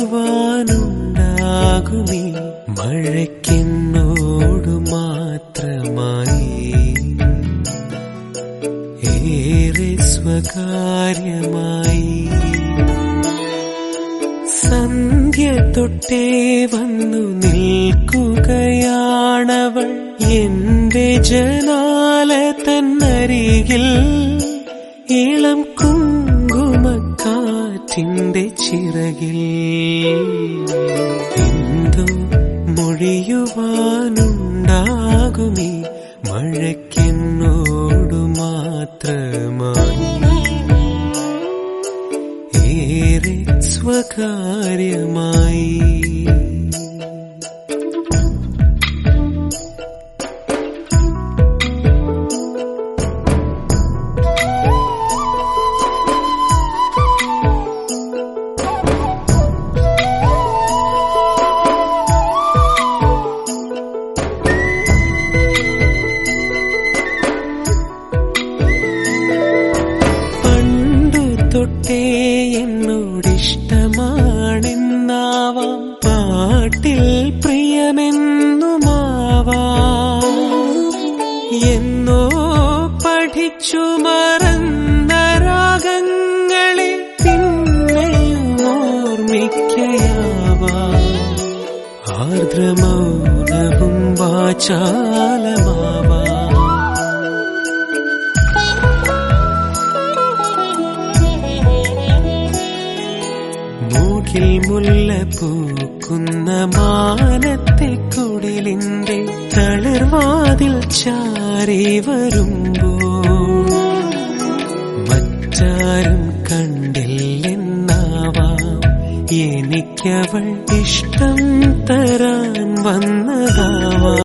മൊഴിയുവാനുണ്ടാകുമീ മഴയ്ക്കെന്നോടു മാത്രമായി ഏറെ സ്വകാര്യമായി. സന്ധ്യ തൊട്ടേ വന്നു നിൽക്കുകയാണവൾ എന്റെ ജനാല തന്നരികിൽ. ഇളം കുങ്കുമക്കാറ്റിന്റെ ചിറകിൽ എന്തോ മൊഴിയുവാനുണ്ടാകുമീ മഴയ്ക്കെന്നോടു മാത്രമായി ഏറെ സ്വകാര്യമായി. തൊട്ടേ എന്നോടിഷ്ടമാണെന്നാവാം, പാട്ടിൽ പ്രിയമെന്നുമാവാം. എന്നോ പഠിച്ചു മറന്ന രാഗങ്ങളെ പിന്നെയും ഓർമ്മിക്കയാവാം. ആർദ്രമൗനവും വാചാലമാവാം. മൂക്കിൽ മുല്ല പൂക്കുന്ന മാനത്തെ കുടിലിന്റെ തളിർവാതിൽ ചാരി വരുമ്പോൾ മറ്റാരും കണ്ടില്ലെന്നാവാം, എനിക്കവൾ ഇഷ്ടം തരാൻ വന്നതാ.